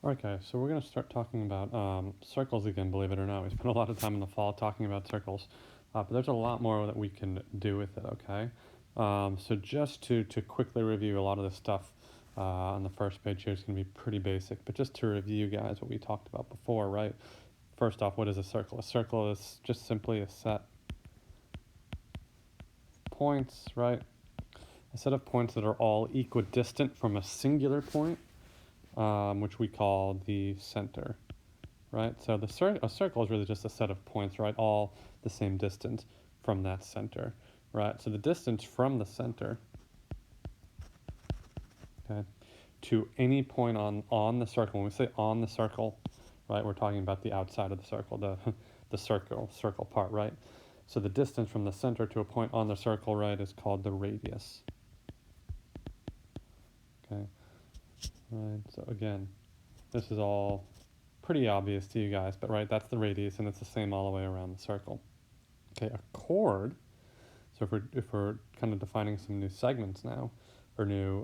Okay, so we're going to start talking about circles again, believe it or not. We spent a lot of time in the fall talking about circles, but there's a lot more that we can do with it, okay? So just to quickly review a lot of this stuff on the first page here is going to be pretty basic, but just to review, guys, what we talked about before, right? First off, what is a circle? A circle is just simply a set of points, right? A set of points that are all equidistant from a singular point, which we call the center. Right? So a circle is really just a set of points, right? All the same distance from that center, right? So the distance from the center, okay, to any point on the circle. When we say on the circle, right, we're talking about the outside of the circle, the circle part, right? So the distance from the center to a point on the circle, right, is called the radius. Okay, right. So again, this is all pretty obvious to you guys, but right, that's the radius, and it's the same all the way around the circle. Okay, a chord. So if we're kind of defining some new segments now, or new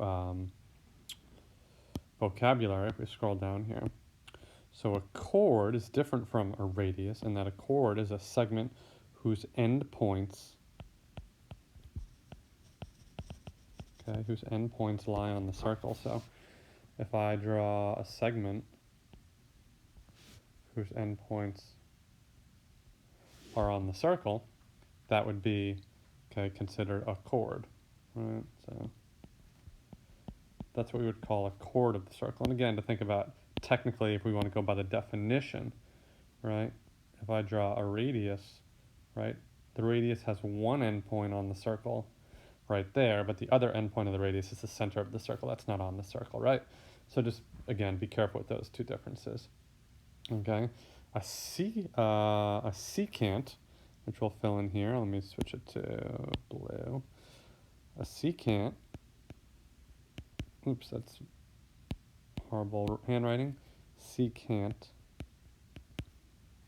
vocabulary, if we scroll down here. So a chord is different from a radius in that a chord is a segment whose endpoints, okay, whose endpoints lie on the circle. So if I draw a segment whose endpoints are on the circle, that would be, okay, considered a chord, right? So that's what we would call a chord of the circle. And again, to think about technically, if we want to go by the definition, right? If I draw a radius, right? The radius has one endpoint on the circle right there, but the other endpoint of the radius is the center of the circle. That's not on the circle, right? So just, again, be careful with those two differences. Okay? A secant, which we'll fill in here. Let me switch it to blue. A secant, oops, that's horrible handwriting. Secant,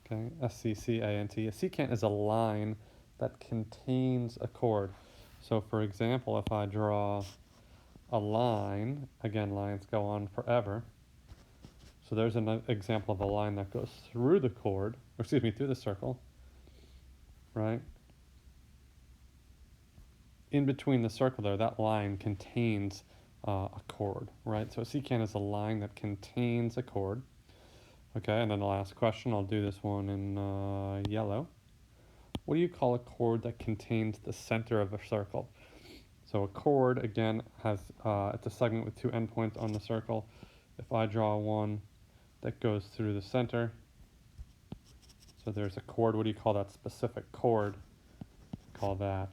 okay, S-C-C-A-N-T. A secant is a line that contains a chord. So for example, if I draw a line, again, lines go on forever. So there's an example of a line that goes through the chord, or excuse me, through the circle, right? In between the circle there, that line contains a chord, right? So a secant is a line that contains a chord. Okay, and then the last question, I'll do this one in yellow. What do you call a chord that contains the center of a circle? So a chord, again, has it's a segment with two endpoints on the circle. If I draw one that goes through the center, so there's a chord, what do you call that specific chord? Call that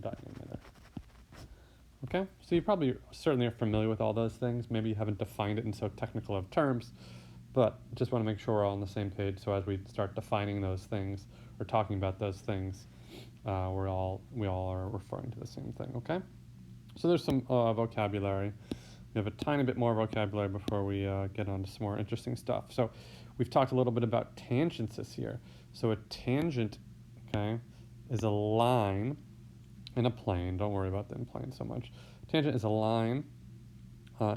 diameter. Okay, so you probably certainly are familiar with all those things. Maybe you haven't defined it in so technical of terms, but just want to make sure we're all on the same page. So as we start defining those things or talking about those things, we all are referring to the same thing. Okay, so there's some vocabulary. We have a tiny bit more vocabulary before we get on to some more interesting stuff. So we've talked a little bit about tangents this year. So a tangent, okay, is a line in a plane. Don't worry about the plane so much. Tangent is a line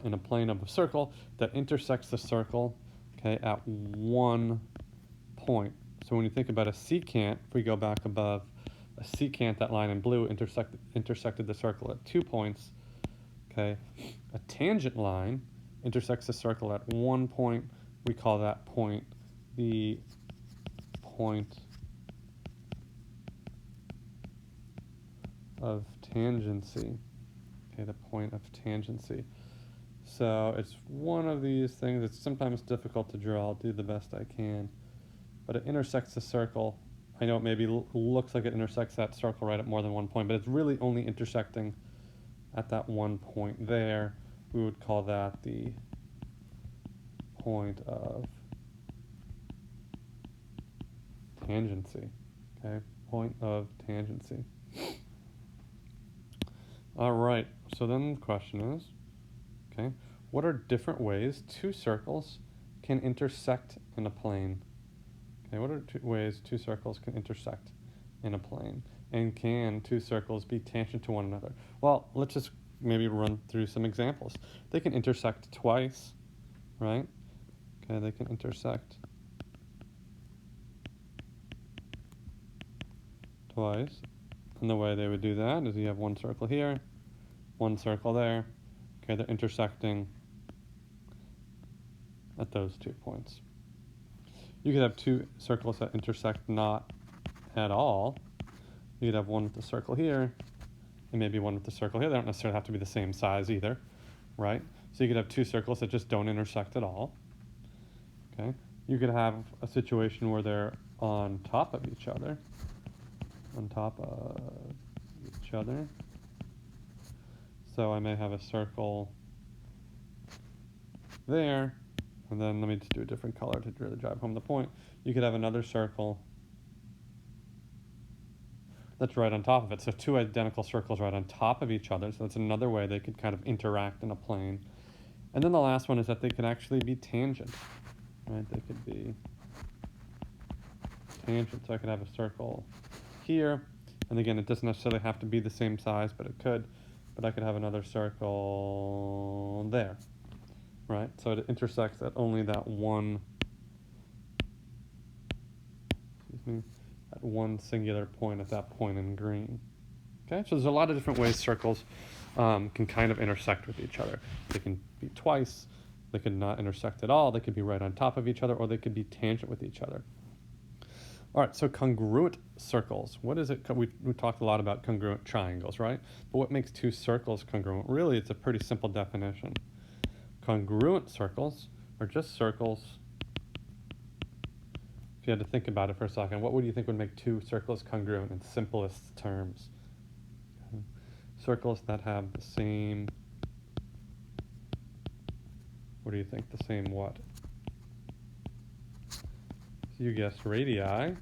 in a plane of a circle that intersects the circle, okay, at one point. So when you think about a secant, if we go back above, a secant, that line in blue, intersected the circle at 2 points. Okay, a tangent line intersects the circle at 1 point. We call that point the point of tangency. Okay, the point of tangency. So it's one of these things. It's sometimes difficult to draw. I'll do the best I can. But it intersects the circle. I know it maybe looks like it intersects that circle right at more than 1 point, but it's really only intersecting at that 1 point there. We would call that the point of tangency. Okay, point of tangency. All right, so then the question is, okay, what are different ways two circles can intersect in a plane? Okay, what are ways two circles can intersect in a plane? And can two circles be tangent to one another? Well, let's just maybe run through some examples. They can intersect twice, right? Okay, they can intersect twice. And the way they would do that is you have one circle here, one circle there. Okay, they're intersecting at those 2 points. You could have 2 circles that intersect not at all. You could have one with the circle here, and maybe one with the circle here. They don't necessarily have to be the same size either, right? So you could have 2 circles that just don't intersect at all. Okay, you could have a situation where they're on top of each other, So I may have a circle there, and then let me just do a different color to really drive home the point. You could have another circle that's right on top of it. So 2 identical circles right on top of each other. So that's another way they could kind of interact in a plane. And then the last one is that they could actually be tangent, right? They could be tangent. So I could have a circle here. And again, it doesn't necessarily have to be the same size, but it could. But I could have another circle there, right? So it intersects at only that one, at one singular point at that point in green. Okay, so there's a lot of different ways circles can kind of intersect with each other. They can be twice, they could not intersect at all, they could be right on top of each other, or they could be tangent with each other. All right, so congruent circles. What is it? We talked a lot about congruent triangles, right? But what makes 2 circles congruent? Really, it's a pretty simple definition. Congruent circles are just circles. If you had to think about it for a second, what would you think would make 2 circles congruent in simplest terms? Okay. Circles that have the same, what do you think? The same what? You guessed radii.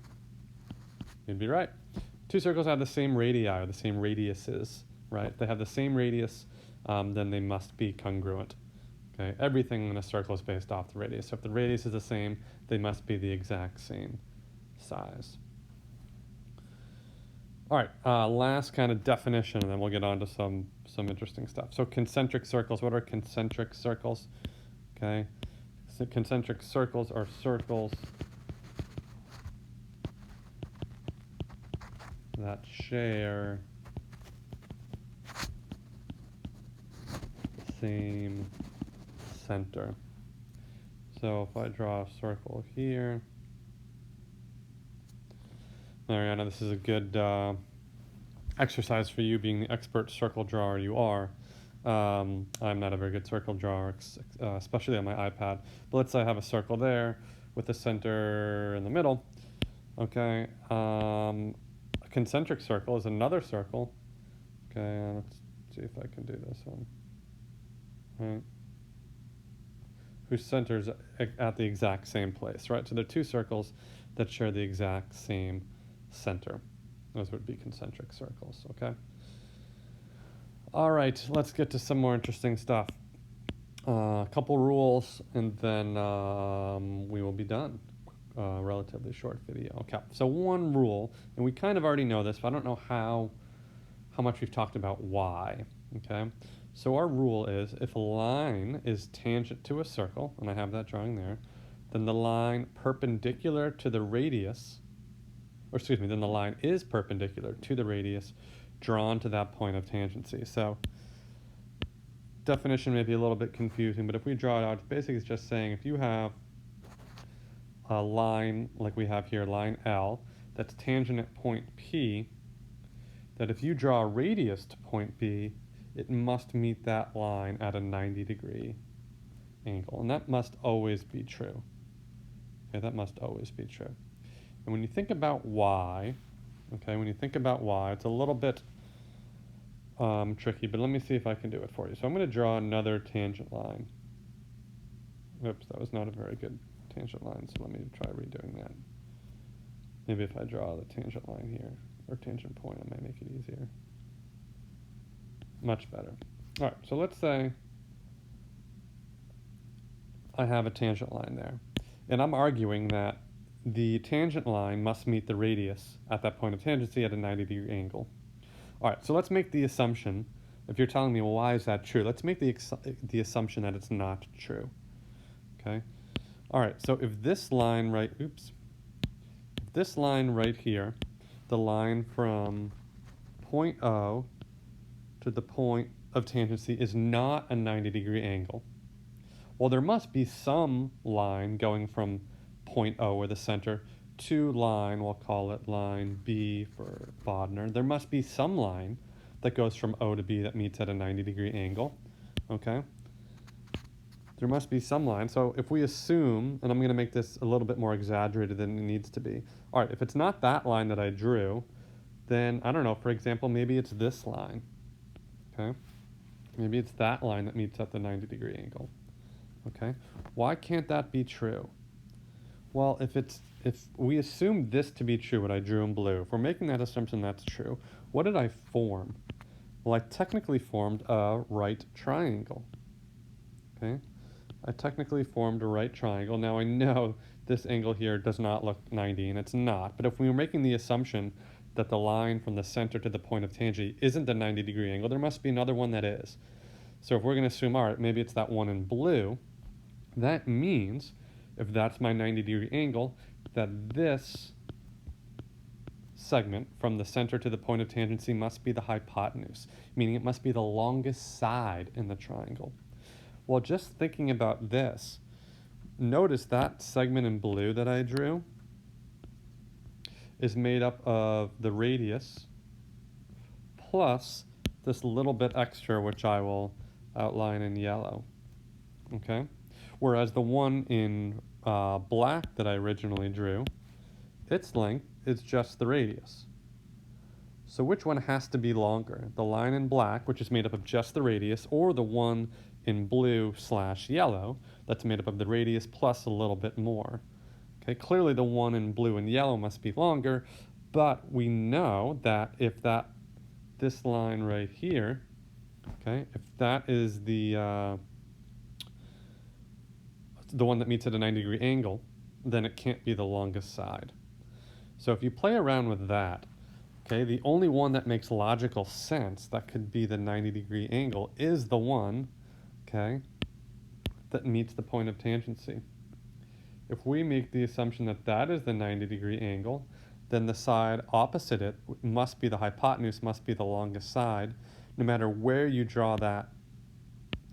You'd be right. 2 circles have the same radii, or the same radiuses, right? They have the same radius, then they must be congruent. Okay, everything in a circle is based off the radius. So if the radius is the same, they must be the exact same size. All right, last kind of definition, and then we'll get on to some interesting stuff. So concentric circles. What are concentric circles? Okay, so concentric circles are circles that share the same center. So if I draw a circle here, Mariana, this is a good exercise for you, being the expert circle drawer you are. I'm not a very good circle drawer, especially on my iPad. But let's say I have a circle there with the center in the middle. Okay. A concentric circle is another circle. Okay, let's see if I can do this one. Right. Whose center is at the exact same place, right? So they're 2 circles that share the exact same center. Those would be concentric circles, okay? All right, let's get to some more interesting stuff. A couple rules, and then we will be done. Relatively short video. Okay, so one rule, and we kind of already know this, but I don't know how much we've talked about why, okay? So our rule is, if a line is tangent to a circle, and I have that drawing there, then the line perpendicular to the radius, then the line is perpendicular to the radius drawn to that point of tangency. So definition may be a little bit confusing, but if we draw it out, basically it's just saying if you have a line like we have here, line L, that's tangent at point P, that if you draw a radius to point B, it must meet that line at a 90-degree angle. And that must always be true. Okay, that must always be true. And when you think about why, it's a little bit tricky, but let me see if I can do it for you. So I'm going to draw another tangent line. Oops, that was not a very good tangent line, so let me try redoing that. Maybe if I draw the tangent line here, or tangent point, it might make it easier. Much better. All right, so let's say I have a tangent line there, and I'm arguing that the tangent line must meet the radius at that point of tangency at a 90-degree angle. All right, so let's make the assumption, if you're telling me, well, why is that true? Let's make the assumption that it's not true. okay? All right, so if this line right, if this line right here, the line from point O to the point of tangency is not a 90-degree angle, well, there must be some line going from point O, or the center, to line, we'll call it line B for Bodner. There must be some line that goes from O to B that meets at a 90-degree angle, okay? There must be some line. So if we assume, and I'm going to make this a little bit more exaggerated than it needs to be. All right, if it's not that line that I drew, then, I don't know, for example, maybe it's this line, okay? Maybe it's that line that meets at the 90-degree angle, okay? Why can't that be true? Well, if we assume this to be true, what I drew in blue, if we're making that assumption that's true, what did I form? Well, I technically formed a right triangle, okay? I technically formed a right triangle. Now I know this angle here does not look 90, and it's not, but if we were making the assumption that the line from the center to the point of tangent isn't the 90-degree angle, there must be another one that is. So if we're going to assume, all right, maybe it's that one in blue, that means, if that's my 90-degree angle, that this segment from the center to the point of tangency must be the hypotenuse, meaning it must be the longest side in the triangle. Well, just thinking about this, notice that segment in blue that I drew is made up of the radius plus this little bit extra, which I will outline in yellow, okay? Whereas the one in black that I originally drew, its length is just the radius. So which one has to be longer? The line in black, which is made up of just the radius, or the one in blue / yellow that's made up of the radius plus a little bit more? Okay, clearly the one in blue and yellow must be longer, but we know that if this line right here, okay, if that is the one that meets at a 90-degree angle, then it can't be the longest side. So if you play around with that, okay, the only one that makes logical sense that could be the 90-degree angle is the one, okay, that meets the point of tangency. If we make the assumption that that is the 90-degree angle, then the side opposite it must be the hypotenuse, must be the longest side. No matter where you draw that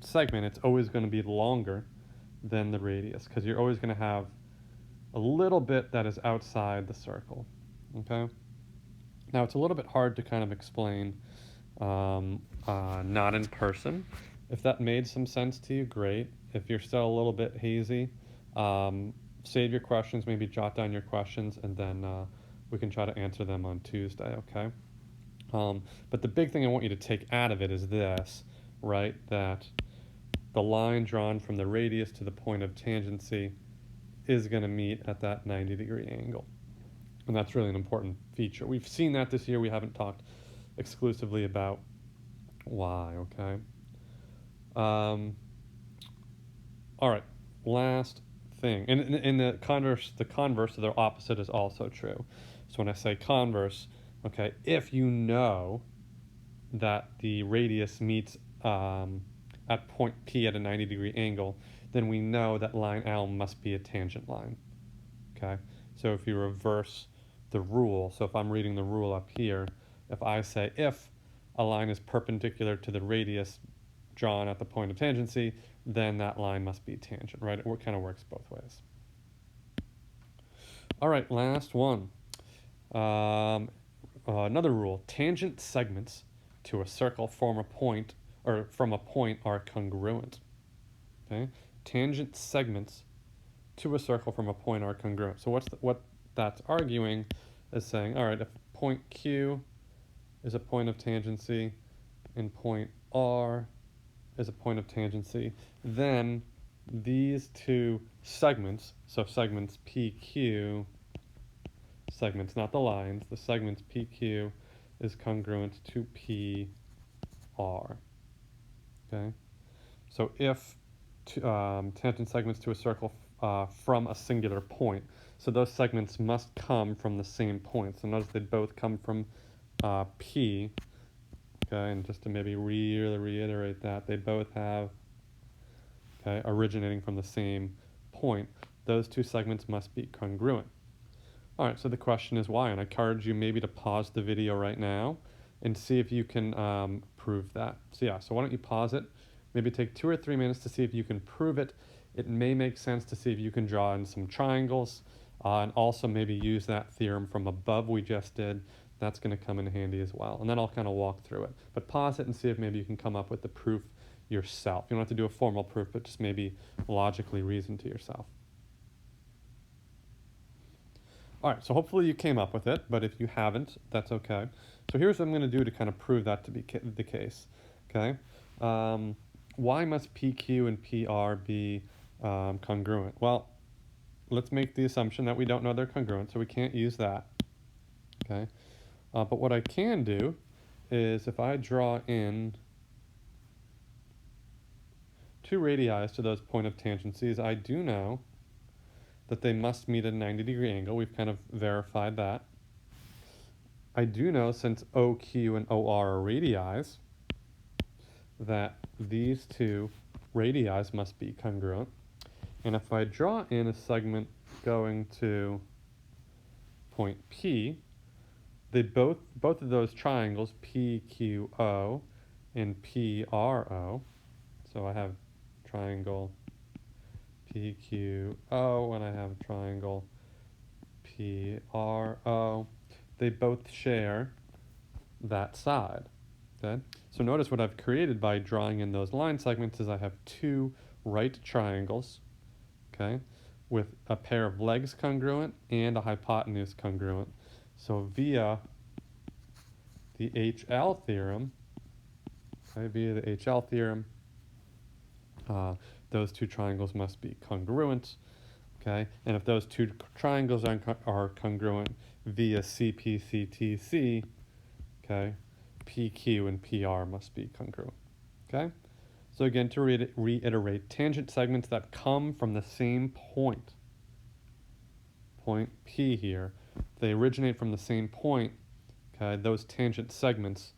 segment, it's always going to be longer than the radius, because you're always going to have a little bit that is outside the circle, okay? Now, it's a little bit hard to kind of explain not in person. If that made some sense to you, great. If you're still a little bit hazy, save your questions, maybe jot down your questions, and then we can try to answer them on Tuesday, okay? But the big thing I want you to take out of it is this, right? That the line drawn from the radius to the point of tangency is going to meet at that 90-degree angle. And that's really an important feature. We've seen that this year. We haven't talked exclusively about why, okay? All right, last thing. And in the converse of their opposite is also true. So when I say converse, okay, if you know that the radius meets at point P at a 90-degree angle, then we know that line L must be a tangent line, okay? So if you reverse the rule, so if I'm reading the rule up here, if I say if a line is perpendicular to the radius drawn at the point of tangency, then that line must be tangent, right? It kind of works both ways. All right, last one. Another rule: tangent segments to a circle from a point are congruent. Okay, tangent segments to a circle from a point are congruent. So what that's arguing is saying, all right, if point Q is a point of tangency and point R is a point of tangency, then these two segments, so segments PQ, segments, not the lines, the segments PQ is congruent to PR. Okay, so if tangent segments to a circle from a singular point, so those segments must come from the same point. So notice they both come from P. Okay, and just to maybe reiterate that, they both have, okay, originating from the same point, those two segments must be congruent. All right, so the question is why? And I encourage you maybe to pause the video right now and see if you can prove that. So yeah, so why don't you pause it? Maybe take 2 or 3 minutes to see if you can prove it. It may make sense to see if you can draw in some triangles and also maybe use that theorem from above we just did. That's going to come in handy as well. And then I'll kind of walk through it. But pause it and see if maybe you can come up with the proof yourself. You don't have to do a formal proof, but just maybe logically reason to yourself. All right, so hopefully you came up with it, but if you haven't, that's okay. So here's what I'm going to do to kind of prove that to be the case, okay? Why must PQ and PR be congruent? Well, let's make the assumption that we don't know they're congruent, so we can't use that, okay? But what I can do is if I draw in 2 radii to those point of tangencies, I do know that they must meet a 90-degree angle. We've kind of verified that. I do know, since OQ and OR are radii, that these 2 radii must be congruent. And if I draw in a segment going to point P, they both of those triangles, PQO and PRO, so I have triangle PQO and I have triangle PRO, they both share that side, okay? So notice what I've created by drawing in those line segments is I have 2 right triangles, okay, with a pair of legs congruent and a hypotenuse congruent. So via the HL theorem, those 2 triangles must be congruent, okay? And if those 2 triangles are congruent via CPCTC, okay, PQ and PR must be congruent, okay? So again, to reiterate, tangent segments that come from the same point P here, they originate from the same point, okay, those tangent segments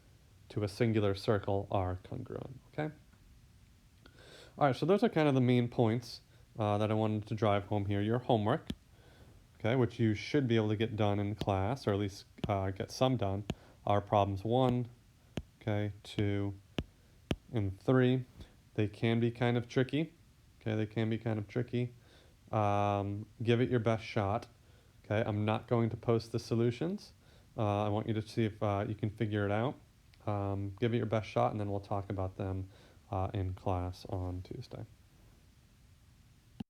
to a singular circle are congruent, okay? All right, so those are kind of the main points that I wanted to drive home here. Your homework, okay, which you should be able to get done in class, or at least get some done, are problems 1, okay, 2, and 3. They can be kind of tricky, okay, they can be kind of tricky. Give it your best shot, okay? I'm not going to post the solutions. I want you to see if you can figure it out. Give it your best shot, and then we'll talk about them in class on Tuesday.